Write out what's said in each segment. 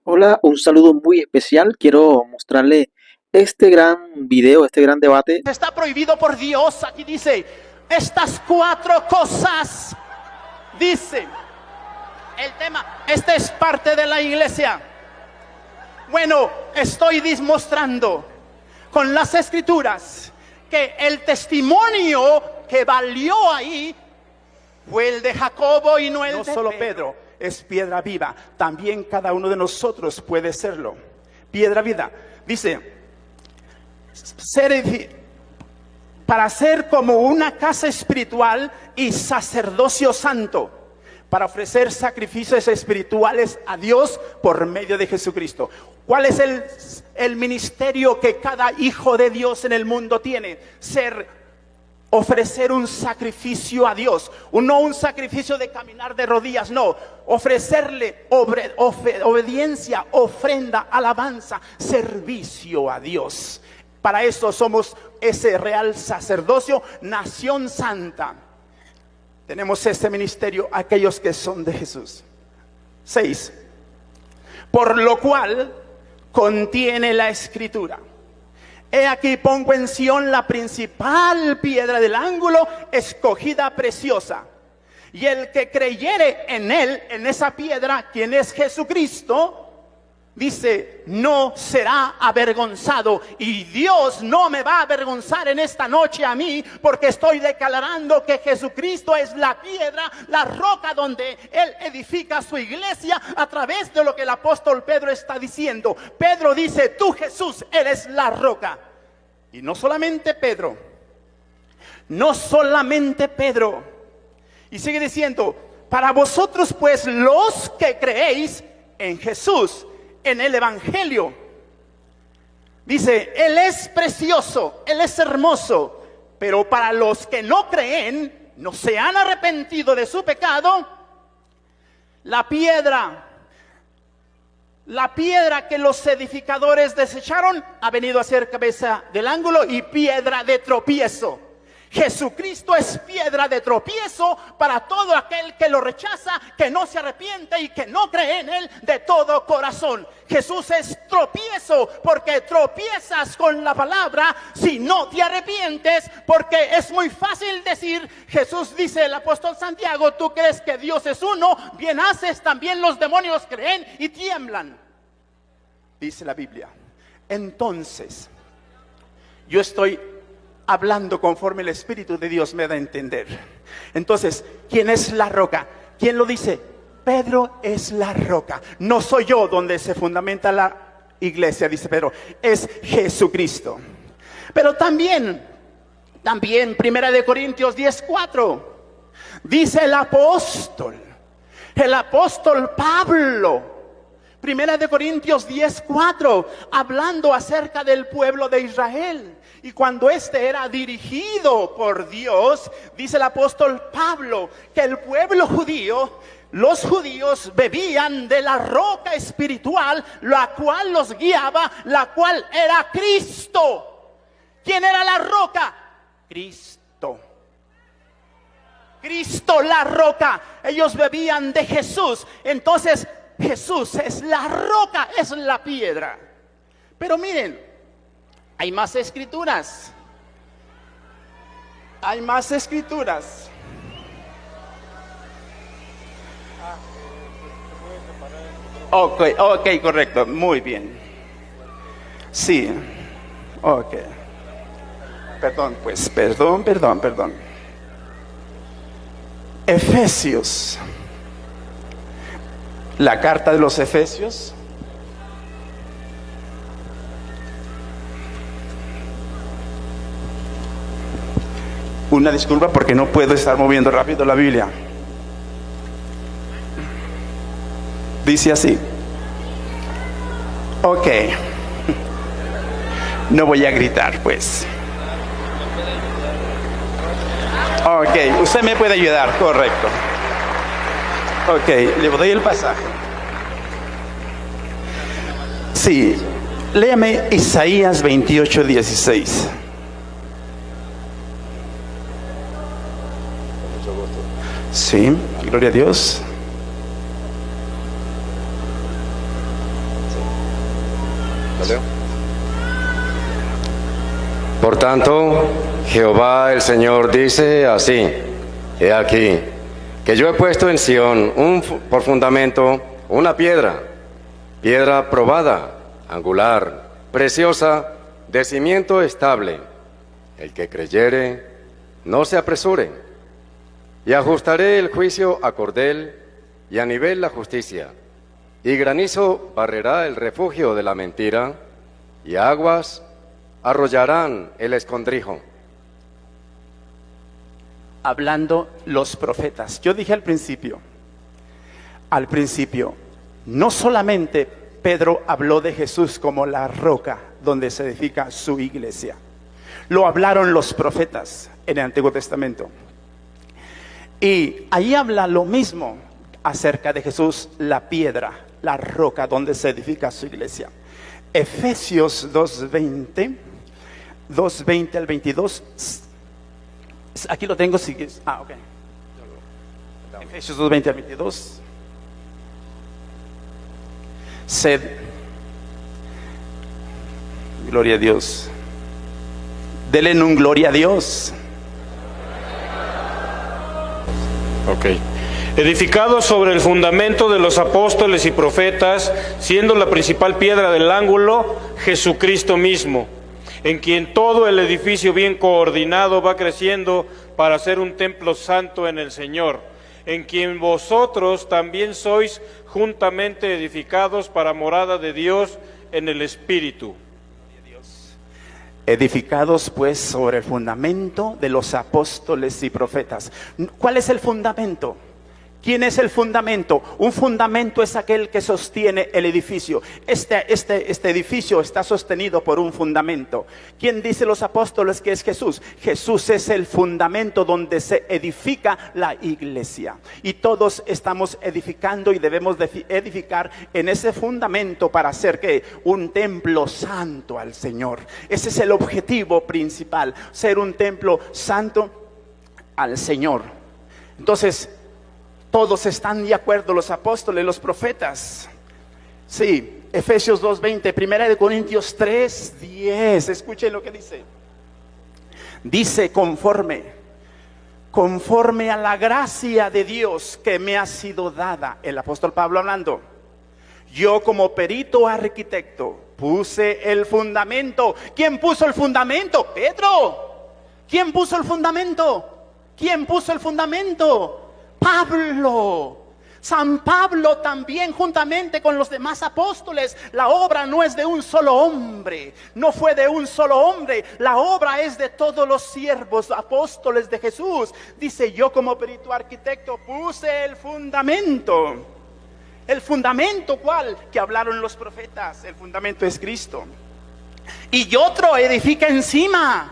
Hola, un saludo muy especial. Quiero mostrarle este gran video, este gran debate. Está prohibido por Dios. Aquí dice, estas cuatro cosas, dice el tema. Este es parte de la iglesia. Bueno, estoy demostrando con las escrituras que el testimonio que valió ahí fue el de Jacobo y no el de solo Pedro. Es piedra viva. También cada uno de nosotros puede serlo. Piedra viva. Dice, para ser como una casa espiritual y sacerdocio santo, para ofrecer sacrificios espirituales a Dios por medio de Jesucristo. ¿Cuál es el ministerio que cada hijo de Dios en el mundo tiene? Ofrecer un sacrificio a Dios, no un sacrificio de caminar de rodillas, no, ofrecerle obediencia, ofrenda, alabanza, servicio a Dios. Para eso somos ese real sacerdocio, nación santa. Tenemos este ministerio, aquellos que son de Jesús. 6. Por lo cual contiene la escritura. He aquí pongo en Sión la principal piedra del ángulo, escogida preciosa. Y el que creyere en él, en esa piedra, quien es Jesucristo, dice, no será avergonzado. Y Dios no me va a avergonzar en esta noche a mí, porque estoy declarando que Jesucristo es la piedra, la roca donde Él edifica su iglesia, a través de lo que el apóstol Pedro está diciendo. Pedro dice, tú Jesús eres la roca. Y no solamente Pedro, no solamente Pedro. Y sigue diciendo, para vosotros pues los que creéis en Jesús, en el evangelio, dice, Él es precioso, Él es hermoso, pero para los que no creen, no se han arrepentido de su pecado, la piedra que los edificadores desecharon ha venido a ser cabeza del ángulo y piedra de tropiezo. Jesucristo es piedra de tropiezo para todo aquel que lo rechaza, que no se arrepiente y que no cree en Él de todo corazón. Jesús es tropiezo porque tropiezas con la palabra si no te arrepientes, porque es muy fácil decir, Jesús dice el apóstol Santiago, tú crees que Dios es uno, bien haces, también los demonios creen y tiemblan, dice la Biblia. Entonces, yo estoy hablando conforme el Espíritu de Dios me da a entender. Entonces, ¿quién es la roca? ¿Quién lo dice? Pedro es la roca. No soy yo donde se fundamenta la iglesia, dice Pedro. Es Jesucristo. Pero también, Primera de Corintios 10:4, dice el apóstol Pablo, Primera de Corintios 10:4, hablando acerca del pueblo de Israel. Y cuando este era dirigido por Dios, dice el apóstol Pablo, que el pueblo judío, los judíos bebían de la roca espiritual, la cual los guiaba, la cual era Cristo. ¿Quién era la roca? Cristo. Cristo la roca. Ellos bebían de Jesús. Entonces, Jesús es la roca, es la piedra. Pero miren, hay más escrituras. Hay más escrituras. Ok, correcto, muy bien. Sí, ok. Perdón. Efesios. La carta de los Efesios. Una disculpa porque no puedo estar moviendo rápido la Biblia. Dice así. Ok. No voy a gritar, pues. Ok, usted me puede ayudar, correcto. Ok, le doy el pasaje. Sí, léame Isaías 28:16. Sí, gloria a Dios. Por tanto, Jehová el Señor dice así: He aquí, que yo he puesto en Sión por fundamento una piedra probada, angular, preciosa, de cimiento estable. El que creyere, no se apresure. Y ajustaré el juicio a cordel, y a nivel la justicia. Y granizo barrerá el refugio de la mentira, y aguas arrollarán el escondrijo. Hablando los profetas. Yo dije al principio, no solamente Pedro habló de Jesús como la roca donde se edifica su iglesia. Lo hablaron los profetas en el Antiguo Testamento. Y ahí habla lo mismo acerca de Jesús, la piedra, la roca donde se edifica su iglesia. Efesios 2:20 al 22. Aquí lo tengo. Ok. Efesios 2:20 al 22. Sed, gloria a Dios. Denle un gloria a Dios. Ok. Edificados sobre el fundamento de los apóstoles y profetas, siendo la principal piedra del ángulo Jesucristo mismo, en quien todo el edificio bien coordinado va creciendo para ser un templo santo en el Señor, en quien vosotros también sois juntamente edificados para morada de Dios en el Espíritu. Edificados pues sobre el fundamento de los apóstoles y profetas. ¿Cuál es el fundamento? ¿Quién es el fundamento? Un fundamento es aquel que sostiene el edificio. Este edificio está sostenido por un fundamento. ¿Quién dice los apóstoles que es Jesús? Jesús es el fundamento donde se edifica la iglesia. Y todos estamos edificando y debemos edificar en ese fundamento para hacer ¿qué? Un templo santo al Señor. Ese es el objetivo principal, ser un templo santo al Señor. Entonces, todos están de acuerdo, los apóstoles, los profetas. Sí, Efesios 2:20, 1 Corintios 3:10. Escuchen lo que dice. Dice conforme a la gracia de Dios que me ha sido dada. El apóstol Pablo hablando. Yo como perito arquitecto puse el fundamento. ¿Quién puso el fundamento? Pedro. ¿Quién puso el fundamento? ¿Quién puso el fundamento? Pablo. San Pablo también juntamente con los demás apóstoles. La obra no es de un solo hombre, no fue de un solo hombre, la obra es de todos los siervos, apóstoles de Jesús. Dice, yo como perito arquitecto puse el fundamento. ¿El fundamento cuál? Que hablaron los profetas. El fundamento es Cristo. Y otro edifica encima.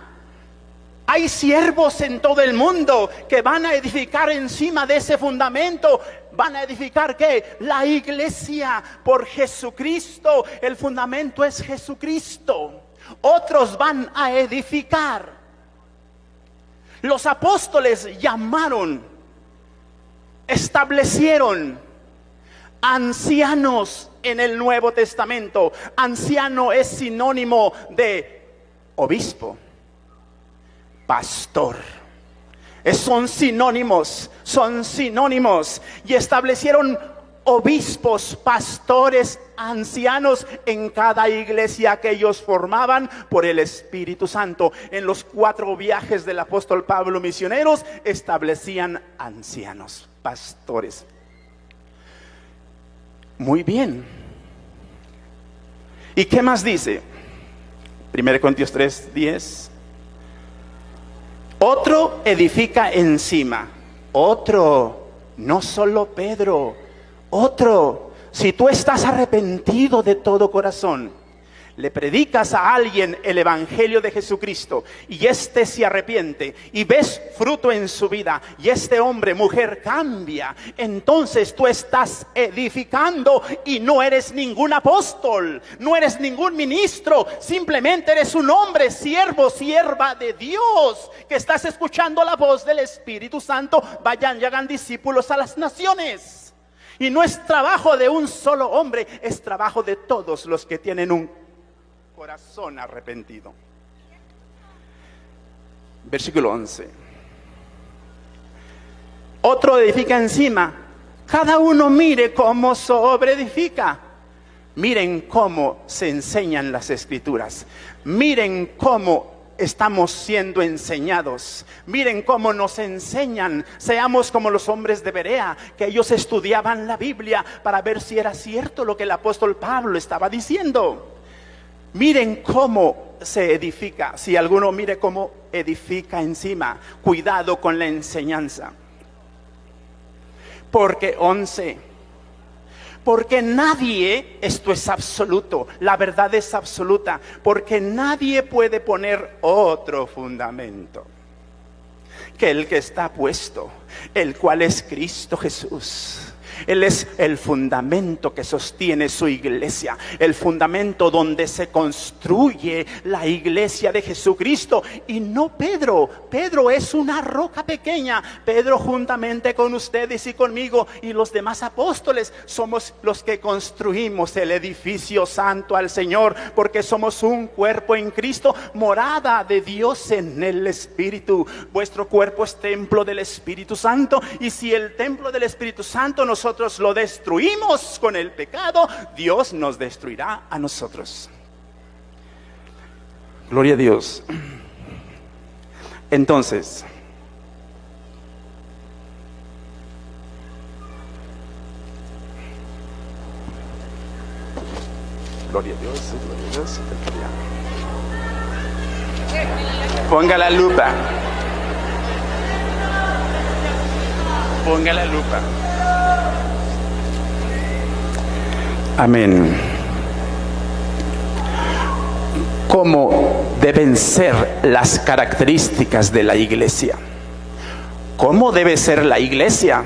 Hay siervos en todo el mundo que van a edificar encima de ese fundamento. Van a edificar ¿qué? La iglesia por Jesucristo. El fundamento es Jesucristo. Otros van a edificar. Los apóstoles llamaron, establecieron ancianos en el Nuevo Testamento. Anciano es sinónimo de obispo, pastor. Son sinónimos. Y establecieron obispos, pastores, ancianos en cada iglesia que ellos formaban por el Espíritu Santo. En los 4 viajes del apóstol Pablo misioneros establecían ancianos, pastores. Muy bien. ¿Y qué más dice? 1 Corintios 3:10. Otro edifica encima. Otro, no solo Pedro. Otro, si tú estás arrepentido de todo corazón, le predicas a alguien el evangelio de Jesucristo y éste se arrepiente y ves fruto en su vida y este hombre, mujer cambia, entonces tú estás edificando y no eres ningún apóstol, no eres ningún ministro, simplemente eres un hombre, siervo, sierva de Dios, que estás escuchando la voz del Espíritu Santo. Vayan y hagan discípulos a las naciones. Y no es trabajo de un solo hombre, es trabajo de todos los que tienen un corazón arrepentido. Versículo 11. Otro edifica encima. Cada uno mire cómo sobreedifica. Miren cómo se enseñan las Escrituras. Miren cómo estamos siendo enseñados. Miren cómo nos enseñan. Seamos como los hombres de Berea, que ellos estudiaban la Biblia para ver si era cierto lo que el apóstol Pablo estaba diciendo. Miren cómo se edifica. Si alguno mire cómo edifica encima, cuidado con la enseñanza. Porque 11. Porque nadie, esto es absoluto, la verdad es absoluta, porque nadie puede poner otro fundamento que el que está puesto, el cual es Cristo Jesús. Él es el fundamento que sostiene su iglesia, el fundamento donde se construye la iglesia de Jesucristo, y no Pedro. Pedro es una roca pequeña. Pedro, juntamente con ustedes y conmigo y los demás apóstoles, somos los que construimos el edificio santo al Señor, porque somos un cuerpo en Cristo, morada de Dios en el Espíritu. Vuestro cuerpo es templo del Espíritu Santo, y si el templo del Espíritu Santo nosotros lo destruimos con el pecado, Dios nos destruirá a nosotros. Gloria a Dios. Entonces, gloria a Dios, gloria a Dios. Ponga la lupa. Ponga la lupa. Amén. ¿Cómo deben ser las características de la iglesia? ¿Cómo debe ser la iglesia?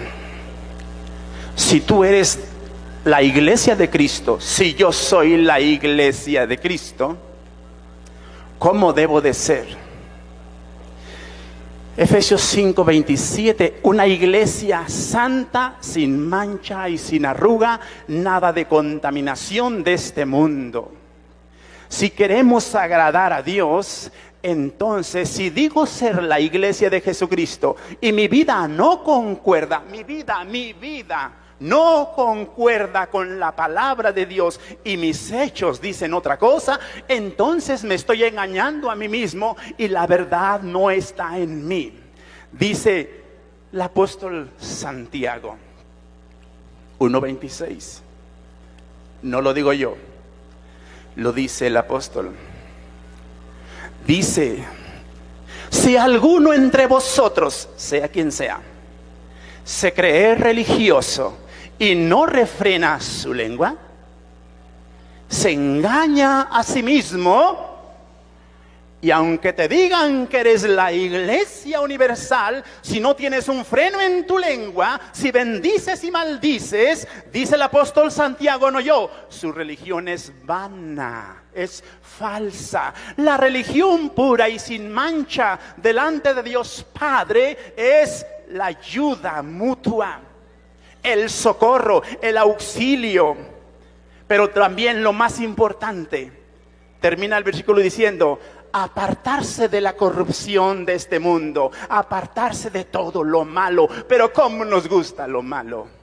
Si tú eres la iglesia de Cristo, si yo soy la iglesia de Cristo, ¿cómo debo de ser? Efesios 5:27, una iglesia santa, sin mancha y sin arruga, nada de contaminación de este mundo. Si queremos agradar a Dios, entonces si digo ser la iglesia de Jesucristo y mi vida no concuerda, mi vida no concuerda con la palabra de Dios y mis hechos dicen otra cosa, entonces me estoy engañando a mí mismo y la verdad no está en mí. Dice el apóstol Santiago 1:26. No lo digo yo, lo dice el apóstol. Dice: si alguno entre vosotros, sea quien sea, se cree religioso y no refrena su lengua, se engaña a sí mismo, y aunque te digan que eres la iglesia universal, si no tienes un freno en tu lengua, si bendices y maldices, dice el apóstol Santiago, no yo, su religión es vana, es falsa. La religión pura y sin mancha delante de Dios Padre es la ayuda mutua, el socorro, el auxilio. Pero también lo más importante, termina el versículo diciendo: apartarse de la corrupción de este mundo, apartarse de todo lo malo. Pero ¿cómo nos gusta lo malo?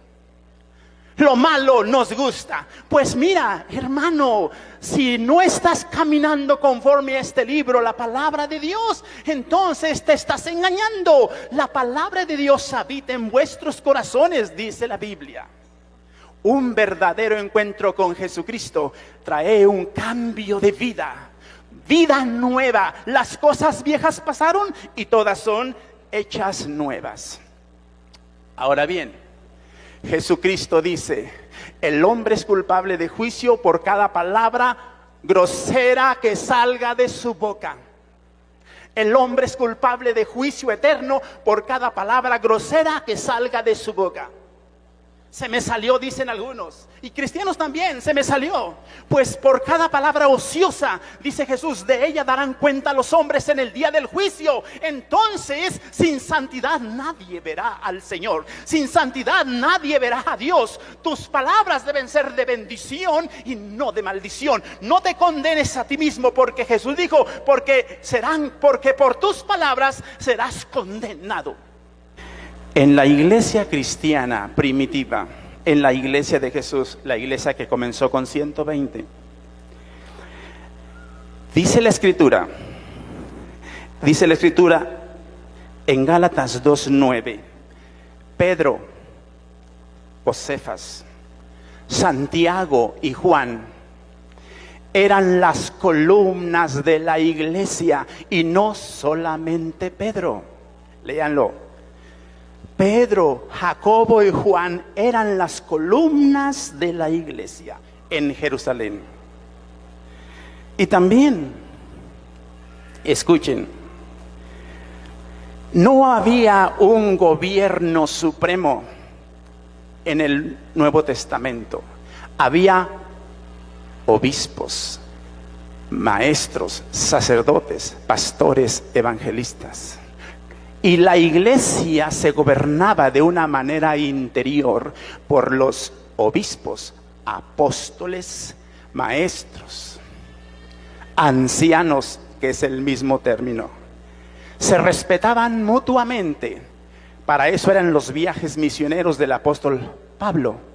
Lo malo nos gusta. Pues mira, hermano, si no estás caminando conforme a este libro, la palabra de Dios, entonces te estás engañando. La palabra de Dios habita en vuestros corazones, dice la Biblia. Un verdadero encuentro con Jesucristo trae un cambio de vida. Vida nueva. Las cosas viejas pasaron y todas son hechas nuevas. Ahora bien, Jesucristo dice: el hombre es culpable de juicio por cada palabra grosera que salga de su boca. El hombre es culpable de juicio eterno por cada palabra grosera que salga de su boca. Se me salió, dicen algunos, y cristianos también, se me salió. Pues por cada palabra ociosa, dice Jesús, de ella darán cuenta los hombres en el día del juicio. Entonces, sin santidad nadie verá al Señor. Sin santidad nadie verá a Dios. Tus palabras deben ser de bendición y no de maldición. No te condenes a ti mismo, porque Jesús dijo, porque por tus palabras serás condenado. En la iglesia cristiana primitiva, en la iglesia de Jesús, la iglesia que comenzó con 120, dice la Escritura en Gálatas 2:9, Pedro, Josefas, Santiago y Juan eran las columnas de la iglesia, y no solamente Pedro. Léanlo. Pedro, Jacobo y Juan eran las columnas de la iglesia en Jerusalén. Y también, escuchen, no había un gobierno supremo en el Nuevo Testamento. Había obispos, maestros, sacerdotes, pastores, evangelistas. Y la iglesia se gobernaba de una manera interior por los obispos, apóstoles, maestros, ancianos, que es el mismo término. Se respetaban mutuamente. Para eso eran los viajes misioneros del apóstol Pablo.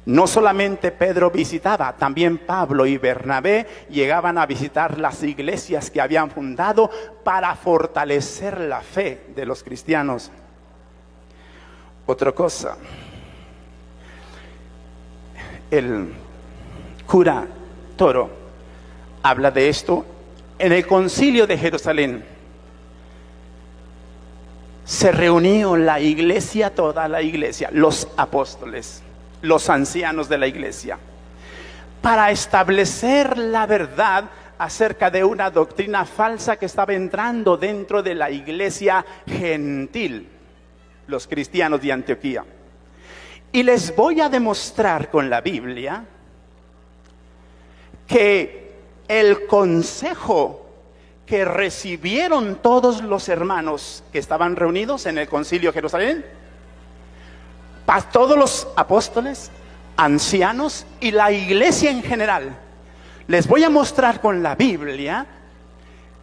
No solamente Pedro visitaba, también Pablo y Bernabé llegaban a visitar las iglesias que habían fundado para fortalecer la fe de los cristianos. Otra cosa, el cura Toro habla de esto en el concilio de Jerusalén. Se reunió la iglesia, toda la iglesia, los apóstoles, los ancianos de la iglesia, para establecer la verdad acerca de una doctrina falsa que estaba entrando dentro de la iglesia gentil, los cristianos de Antioquía. Y les voy a demostrar con la Biblia que el consejo que recibieron todos los hermanos que estaban reunidos en el concilio de Jerusalén, para todos los apóstoles, ancianos y la iglesia en general, les voy a mostrar con la Biblia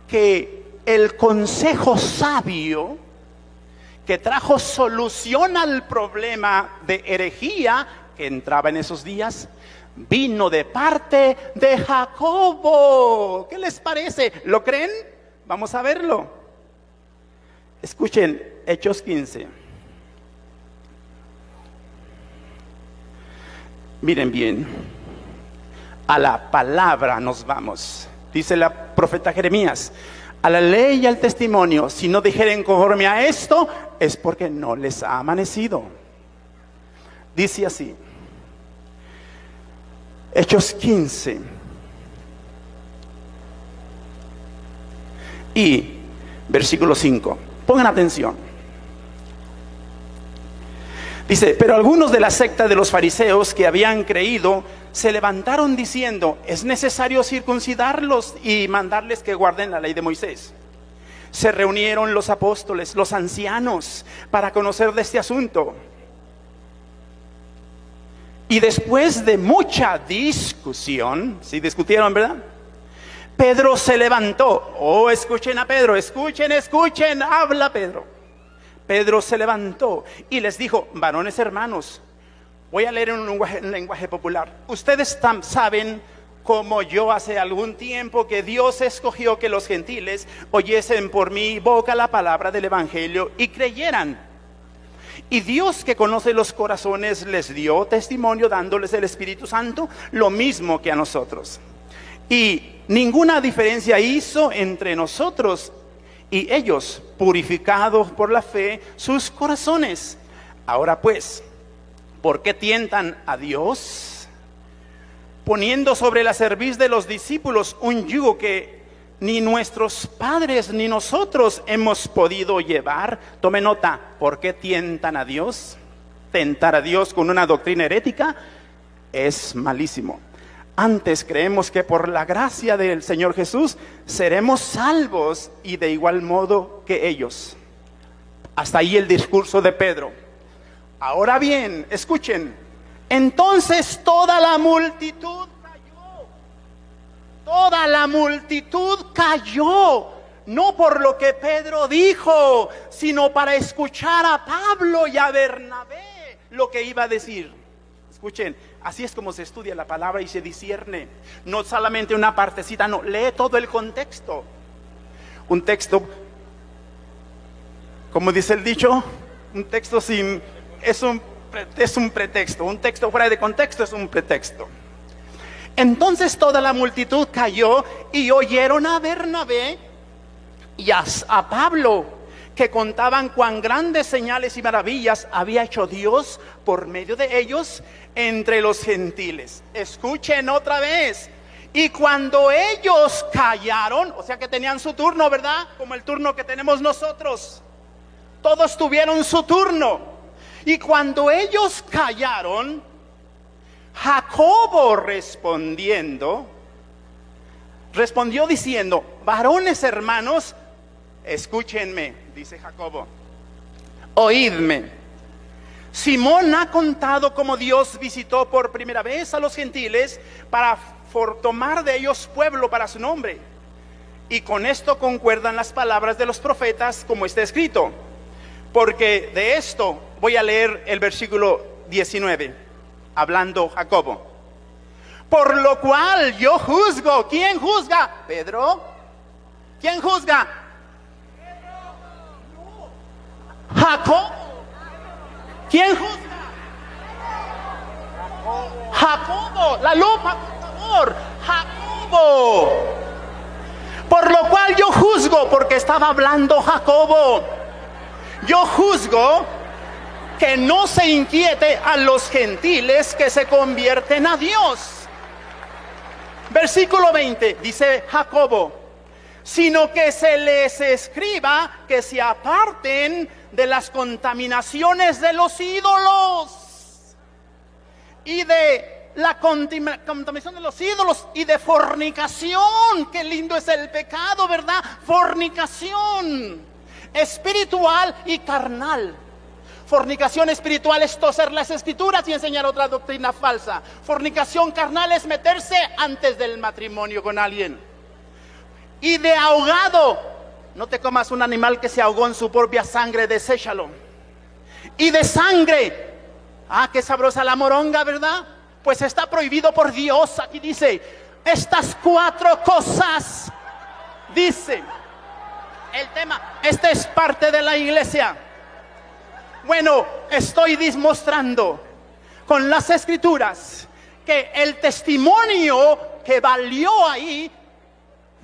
que el consejo sabio que trajo solución al problema de herejía que entraba en esos días, vino de parte de Jacobo. ¿Qué les parece? ¿Lo creen? Vamos a verlo. Escuchen Hechos 15. Miren bien, a la palabra nos vamos. Dice la profeta Jeremías: a la ley y al testimonio, si no dijeren conforme a esto, es porque no les ha amanecido. Dice así, Hechos 15 y versículo 5. Pongan atención. Dice: pero algunos de la secta de los fariseos que habían creído se levantaron diciendo: es necesario circuncidarlos y mandarles que guarden la ley de Moisés. Se reunieron los apóstoles, los ancianos, para conocer de este asunto. Y después de mucha discusión, ¿sí discutieron, verdad? Pedro se levantó. Oh, escuchen a Pedro, escuchen, habla Pedro. Pedro se levantó y les dijo: varones hermanos, voy a leer en un lenguaje popular. Ustedes saben, como yo hace algún tiempo, que Dios escogió que los gentiles oyesen por mi boca la palabra del evangelio y creyeran. Y Dios, que conoce los corazones, les dio testimonio dándoles el Espíritu Santo, lo mismo que a nosotros. Y ninguna diferencia hizo entre nosotros y ellos, purificados por la fe sus corazones. Ahora pues, ¿por qué tientan a Dios? Poniendo sobre la cerviz de los discípulos un yugo que ni nuestros padres ni nosotros hemos podido llevar. Tome nota, ¿por qué tientan a Dios? tentar a Dios con una doctrina herética es malísimo. Antes creemos que por la gracia del Señor Jesús seremos salvos y de igual modo que ellos. Hasta ahí el discurso de Pedro. Ahora bien, escuchen. Entonces toda la multitud cayó. Toda la multitud cayó. No por lo que Pedro dijo, sino para escuchar a Pablo y a Bernabé lo que iba a decir. Escuchen, así es como se estudia la palabra y se discierne. No solamente una partecita, no, lee todo el contexto. Un texto, como dice el dicho, un texto sin, es un pretexto. Un texto fuera de contexto es un pretexto. Entonces toda la multitud cayó y oyeron a Bernabé y a Pablo, que contaban cuán grandes señales y maravillas había hecho Dios por medio de ellos entre los gentiles. Escuchen otra vez. Y cuando ellos callaron, o sea que tenían su turno, ¿verdad? Como el turno que tenemos nosotros. Todos tuvieron su turno. Y cuando ellos callaron, Jacobo respondió diciendo: varones hermanos, escúchenme, dice Jacobo, oídme. Simón ha contado cómo Dios visitó por primera vez a los gentiles para tomar de ellos pueblo para su nombre. Y con esto concuerdan las palabras de los profetas, como está escrito. Porque de esto voy a leer el versículo 19, hablando Jacobo. Por lo cual yo juzgo. ¿Quién juzga? ¿Pedro? ¿Quién juzga? Jacobo. ¿Quién juzga? Jacobo. La lupa, por favor. Jacobo. Por lo cual yo juzgo, porque estaba hablando Jacobo. Yo juzgo que no se inquiete a los gentiles que se convierten a Dios. Versículo 20, dice Jacobo, sino que se les escriba que se aparten de las contaminaciones de los ídolos y de la contaminación de los ídolos y de fornicación. Qué lindo es el pecado, ¿verdad? Fornicación espiritual y carnal. Fornicación espiritual es toser las escrituras y enseñar otra doctrina falsa. Fornicación carnal es meterse antes del matrimonio con alguien. Y de ahogado, no te comas un animal que se ahogó en su propia sangre, deséchalo. Y de sangre, qué sabrosa la moronga, ¿verdad? Pues está prohibido por Dios. Aquí dice, estas 4 cosas, dice el tema. Esta es parte de la iglesia. Bueno, estoy demostrando con las escrituras que el testimonio que valió ahí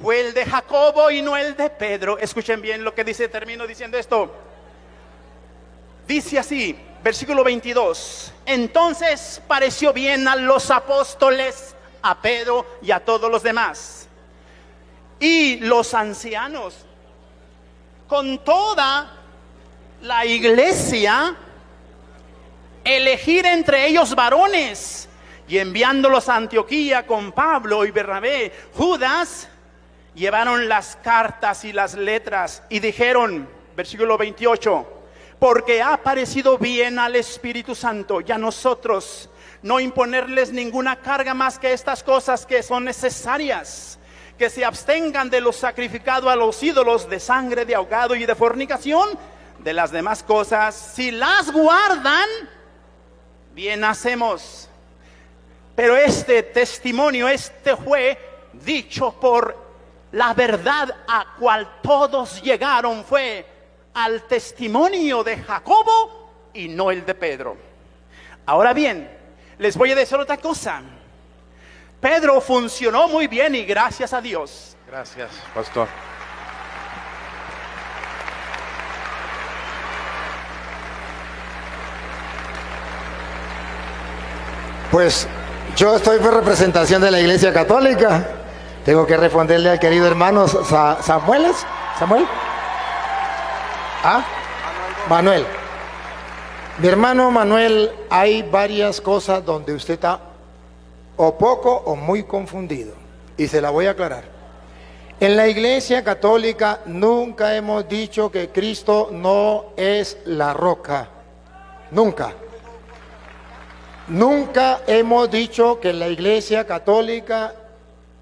fue el de Jacobo y no el de Pedro. Escuchen bien lo que dice, termino diciendo esto. Dice así, versículo 22. Entonces pareció bien a los apóstoles, a Pedro y a todos los demás, y los ancianos, con toda la iglesia, elegir entre ellos varones, y enviándolos a Antioquía con Pablo y Bernabé, Judas, llevaron las cartas y las letras y dijeron, versículo 28, porque ha parecido bien al Espíritu Santo y a nosotros no imponerles ninguna carga más que estas cosas que son necesarias, que se abstengan de lo sacrificado a los ídolos, de sangre, de ahogado y de fornicación. De las demás cosas, si las guardan, bien hacemos. Pero este testimonio, fue dicho por la verdad a cual todos llegaron, fue al testimonio de Jacobo y no el de Pedro. Ahora bien, les voy a decir otra cosa. Pedro funcionó muy bien y gracias a Dios. Gracias, pastor. Pues yo estoy por representación de la Iglesia Católica. Tengo que responderle al querido hermano ¿Samuel? ¿Manuel? Mi hermano Manuel, hay varias cosas donde usted está o poco o muy confundido, y se la voy a aclarar. En la Iglesia Católica nunca hemos dicho que Cristo no es la roca. Nunca. Nunca hemos dicho que la Iglesia Católica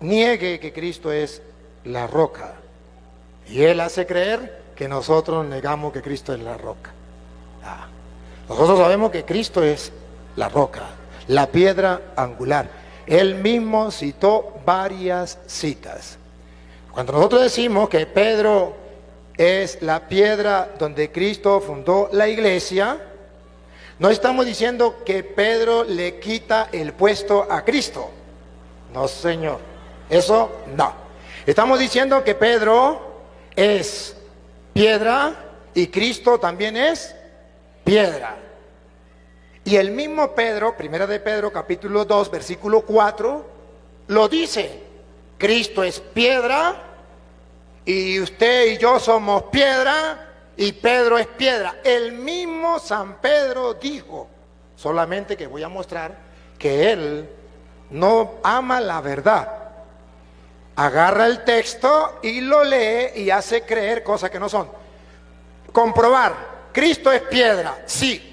niegue que Cristo es la roca. Y él hace creer que nosotros negamos que Cristo es la roca. Nosotros sabemos que Cristo es la roca, la piedra angular. Él mismo citó varias citas. Cuando nosotros decimos que Pedro es la piedra donde Cristo fundó la iglesia, no estamos diciendo que Pedro le quita el puesto a Cristo. No, señor. Eso no. Estamos diciendo que Pedro es piedra y Cristo también es piedra. Y el mismo Pedro, primera de Pedro, capítulo 2, versículo 4, lo dice. Cristo es piedra y usted y yo somos piedra y Pedro es piedra. El mismo San Pedro dijo, solamente que voy a mostrar que él no ama la verdad. Agarra el texto y lo lee y hace creer cosas que no son. Comprobar, Cristo es piedra, sí.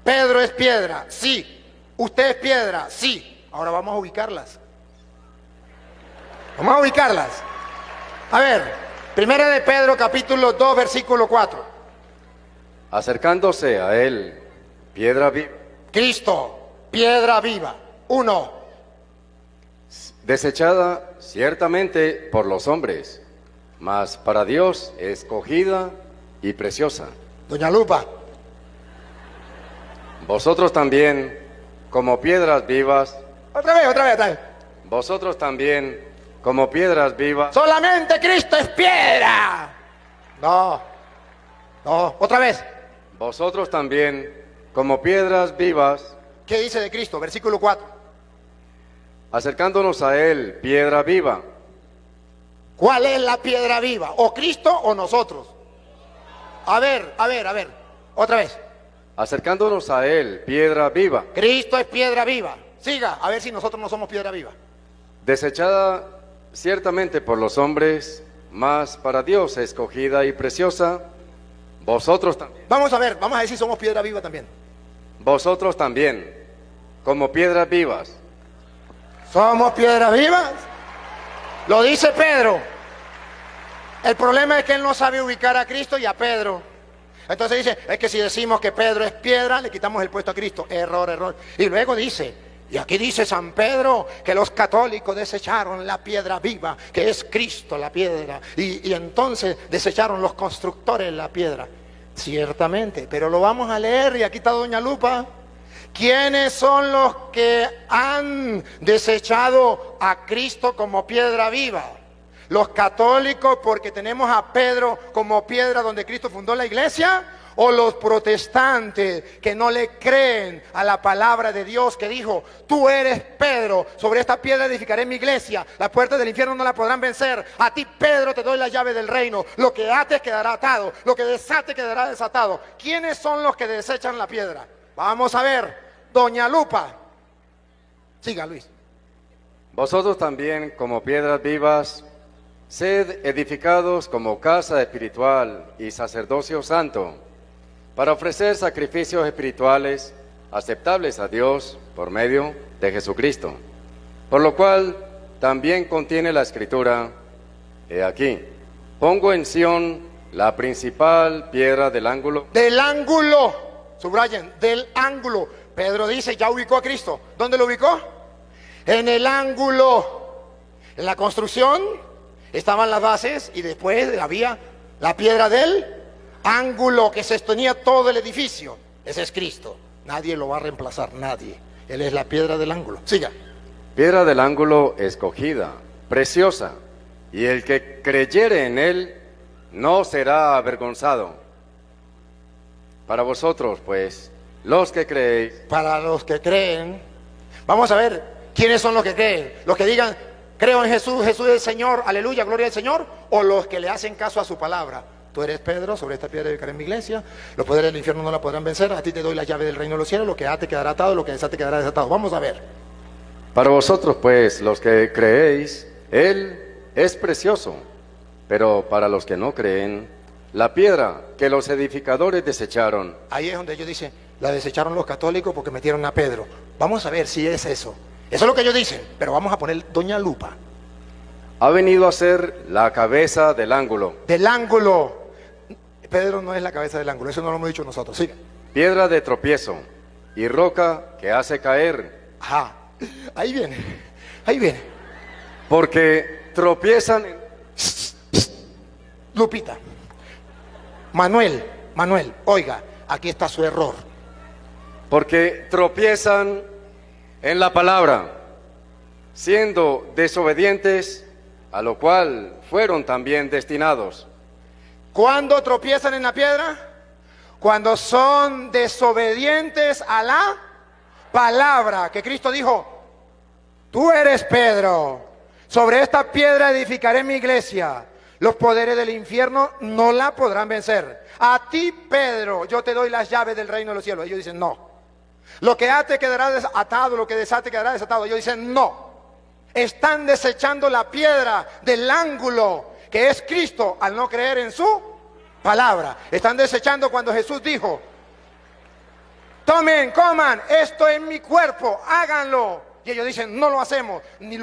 Pedro es piedra, sí. Usted es piedra, sí. Ahora vamos a ubicarlas. Vamos a ubicarlas. A ver, primera de Pedro, capítulo 2, versículo 4. Acercándose a él, piedra viva. Cristo, piedra viva. 1. Desechada ciertamente por los hombres, mas para Dios escogida y preciosa. Doña Lupa. Vosotros también, como piedras vivas. Otra vez. Vosotros también, como piedras vivas. Solamente Cristo es piedra. No, otra vez. Vosotros también, como piedras vivas. ¿Qué dice de Cristo? Versículo 4. Acercándonos a él, piedra viva. ¿Cuál es la piedra viva? ¿O Cristo o nosotros? A ver. Otra vez. Acercándonos a él, piedra viva. Cristo es piedra viva. Siga, a ver si nosotros no somos piedra viva. Desechada ciertamente por los hombres, mas para Dios escogida y preciosa. Vosotros también. Vamos a ver si somos piedra viva también. Vosotros también, como piedras vivas. ¿Somos piedras vivas? Lo dice Pedro. El problema es que él no sabe ubicar a Cristo y a Pedro. Entonces dice, es que si decimos que Pedro es piedra, le quitamos el puesto a Cristo. Error. Y luego dice, y aquí dice San Pedro, que los católicos desecharon la piedra viva, que es Cristo la piedra. Y entonces desecharon los constructores la piedra. Ciertamente, pero lo vamos a leer y aquí está Doña Lupa. ¿Quiénes son los que han desechado a Cristo como piedra viva? ¿Los católicos porque tenemos a Pedro como piedra donde Cristo fundó la iglesia? ¿O los protestantes que no le creen a la palabra de Dios que dijo, tú eres Pedro, sobre esta piedra edificaré mi iglesia, las puertas del infierno no la podrán vencer, a ti Pedro te doy la llave del reino, lo que ates quedará atado, lo que desates quedará desatado? ¿Quiénes son los que desechan la piedra? Vamos a ver, Doña Lupa. Siga, Luis. Vosotros también, como piedras vivas, sed edificados como casa espiritual y sacerdocio santo, para ofrecer sacrificios espirituales aceptables a Dios por medio de Jesucristo. Por lo cual también contiene la Escritura, he aquí, pongo en Sión la principal piedra del ángulo. Del ángulo, subrayen, del ángulo. Pedro dice, ya ubicó a Cristo. ¿Dónde lo ubicó? En el ángulo. En la construcción estaban las bases y después había la piedra del ángulo que sostenía todo el edificio. Ese es Cristo. Nadie lo va a reemplazar, nadie. Él es la piedra del ángulo. Siga. Piedra del ángulo escogida, preciosa, y el que creyere en él no será avergonzado. Para vosotros, pues, los que creéis. Para los que creen. Vamos a ver, ¿quiénes son los que creen? Los que digan, creo en Jesús, Jesús es el Señor, aleluya, gloria al Señor, o los que le hacen caso a su palabra. tú eres Pedro, sobre esta piedra edificaré mi iglesia, los poderes del infierno no la podrán vencer, a ti te doy la llave del reino de los cielos, lo que ate quedará atado, lo que desate quedará desatado. Vamos a ver. Para vosotros, pues, los que creéis, Él es precioso, pero para los que no creen, la piedra que los edificadores desecharon, Ahí es donde ellos dicen, la desecharon los católicos porque metieron a Pedro. Vamos a ver si es eso. Eso es lo que ellos dicen, pero vamos a poner doña lupa. ha venido a ser la cabeza del ángulo, Del ángulo. Pedro no es la cabeza del ángulo, eso no lo hemos dicho nosotros. Sigue. piedra de tropiezo y roca que hace caer, Ajá. Ahí viene. Ahí viene. porque tropiezan en... Lupita. Manuel, oiga, aquí está su error. porque tropiezan en la palabra, siendo desobedientes, a lo cual fueron también destinados. ¿Cuándo tropiezan en la piedra? Cuando son desobedientes a la palabra que Cristo dijo, tú eres Pedro, sobre esta piedra edificaré mi iglesia, los poderes del infierno no la podrán vencer. A ti, Pedro, yo te doy las llaves del reino de los cielos. Ellos dicen no. Lo que ate quedará atado, lo que desate quedará desatado. Ellos dicen no. Están desechando la piedra del ángulo que es Cristo al no creer en su palabra. Están desechando cuando Jesús dijo, tomen, coman, esto es mi cuerpo, háganlo. Y ellos dicen, no lo hacemos, ni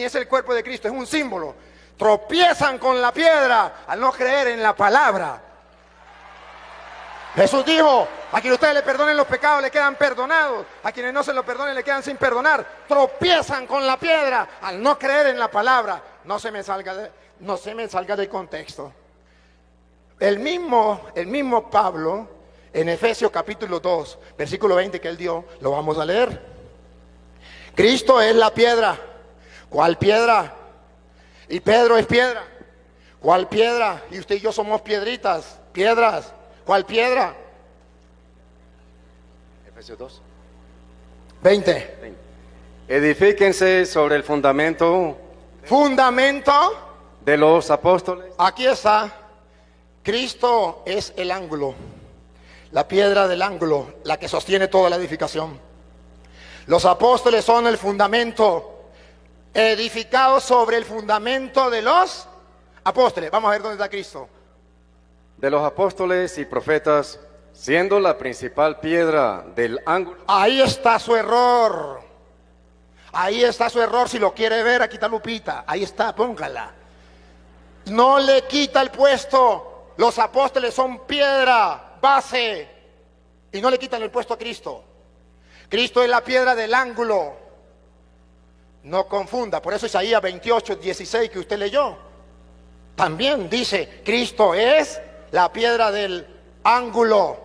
es el cuerpo de Cristo, es un símbolo. Tropiezan con la piedra al no creer en la palabra. Jesús dijo, a quienes ustedes le perdonen los pecados le quedan perdonados, a quienes no se los perdonen le quedan sin perdonar. Tropiezan con la piedra al no creer en la palabra. No se me salga del contexto. El mismo Pablo, en Efesios capítulo 2, versículo 20 que él dio, lo vamos a leer. Cristo es la piedra. ¿Cuál piedra? Y Pedro es piedra. ¿Cuál piedra? Y usted y yo somos piedritas, piedras. ¿Cuál piedra? Efesios 2. 20. Edifíquense sobre el fundamento Fundamento. de los apóstoles. Aquí está. Cristo es el ángulo, la piedra del ángulo, la que sostiene toda la edificación. Los apóstoles son el fundamento, edificados sobre el fundamento de los apóstoles. Vamos a ver dónde está Cristo. De los apóstoles y profetas, siendo la principal piedra del ángulo. Ahí está su error. Ahí está su error. Si lo quiere ver, aquí está Lupita. Ahí está, póngala. No le quita el puesto. Los apóstoles son piedra, base. Y no le quitan el puesto a Cristo. Cristo es la piedra del ángulo. No confunda. Por eso Isaías 28, 16 que usted leyó, también dice, Cristo es la piedra del ángulo.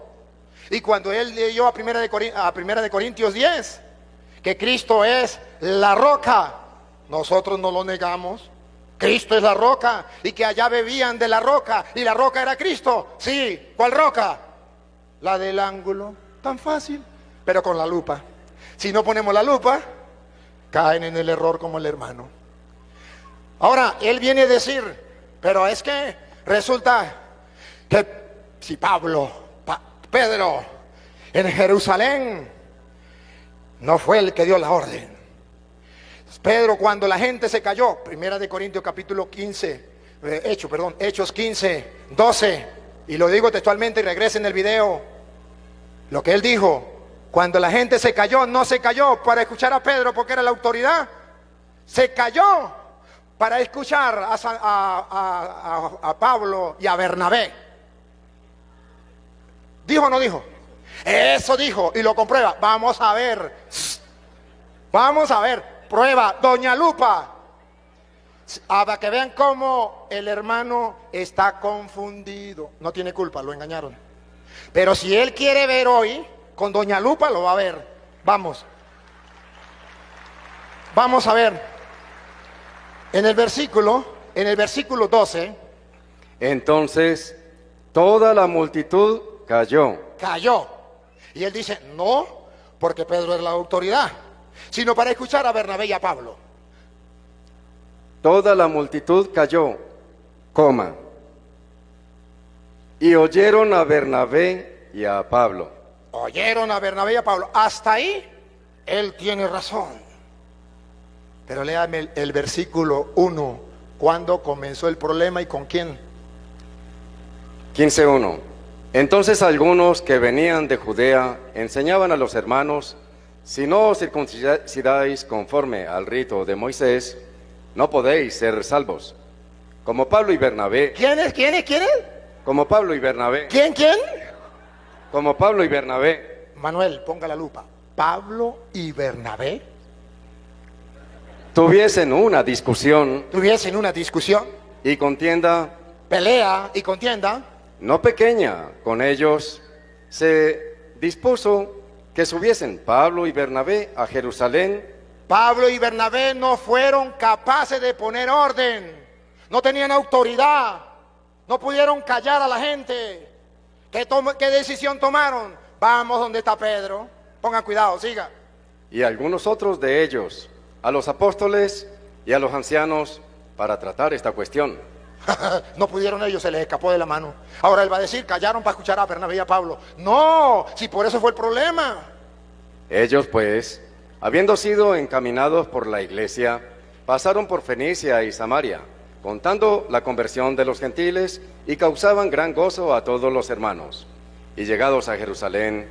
Y cuando él leyó a primera de Corintios 10, que Cristo es la roca, nosotros no lo negamos. Cristo es la roca y que allá bebían de la roca y la roca era Cristo. Sí, ¿cuál roca? La del ángulo. Tan fácil, pero con la lupa. Si no ponemos la lupa, caen en el error como el hermano. Ahora, él viene a decir, pero es que resulta que si Pedro en Jerusalén no fue el que dio la orden. Pedro, cuando la gente se cayó, primera de Corintios capítulo 15, Hechos 15, 12, y lo digo textualmente y regresen el video, lo que él dijo, cuando la gente se cayó, no se cayó para escuchar a Pedro porque era la autoridad, se cayó para escuchar a Pablo y a Bernabé. ¿Dijo o no dijo? Eso dijo y lo comprueba. Vamos a ver. Prueba, doña Lupa. Para que vean cómo el hermano está confundido. No tiene culpa, lo engañaron. Pero si él quiere ver hoy, con doña Lupa lo va a ver. Vamos a ver. En el versículo 12. Entonces, toda la multitud cayó. Y él dice, no, porque Pedro es la autoridad, sino para escuchar a Bernabé y a Pablo. Toda la multitud cayó, Y oyeron a Bernabé y a Pablo. Oyeron a Bernabé y a Pablo. Hasta ahí, él tiene razón. Pero léame el versículo 1. ¿Cuándo comenzó el problema y con quién? 15:1. Entonces algunos que venían de Judea enseñaban a los hermanos: si no os circuncidáis conforme al rito de Moisés, no podéis ser salvos. Como Pablo y Bernabé. ¿Quiénes? Como Pablo y Bernabé. ¿Quién? Como Pablo y Bernabé. Manuel, ponga la lupa. Pablo y Bernabé Tuviesen una discusión tuviesen una discusión, y contienda pelea y contienda. no pequeña con ellos, se dispuso que subiesen Pablo y Bernabé a Jerusalén. Pablo y Bernabé no fueron capaces de poner orden, no tenían autoridad, no pudieron callar a la gente. ¿Qué decisión tomaron? Vamos donde está Pedro. Pongan cuidado, siga. Y algunos otros de ellos, a los apóstoles y a los ancianos, para tratar esta cuestión. No pudieron ellos, se les escapó de la mano. Ahora él va a decir, callaron para escuchar a Bernabé y a Pablo. No, si por eso fue el problema. Ellos, pues, habiendo sido encaminados por la iglesia, pasaron por Fenicia y Samaria, contando la conversión de los gentiles, y causaban gran gozo a todos los hermanos. Y llegados a Jerusalén,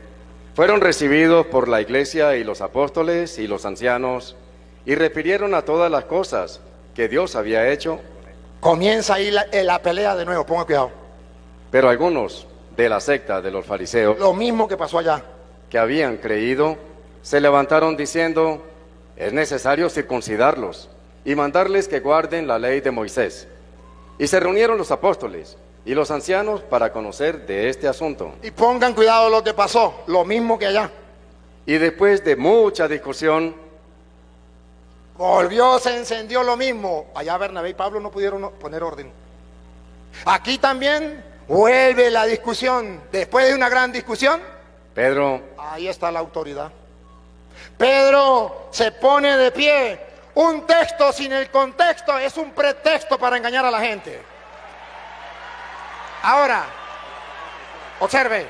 fueron recibidos por la iglesia y los apóstoles y los ancianos, y refirieron a todas las cosas que Dios había hecho. Comienza ahí la pelea de nuevo, ponga cuidado. Pero algunos de la secta de los fariseos, Lo mismo que pasó allá. que habían creído, se levantaron diciendo: es necesario circuncidarlos y mandarles que guarden la ley de Moisés. Y se reunieron los apóstoles y los ancianos para conocer de este asunto. Y pongan cuidado lo que pasó, lo mismo que allá. Y después de mucha discusión, Volvió, se encendió lo mismo. Allá Bernabé y Pablo no pudieron poner orden. Aquí también vuelve la discusión. Después de una gran discusión, Pedro, ahí está la autoridad. Pedro se pone de pie. Un texto sin el contexto es un pretexto para engañar a la gente. Ahora, observe,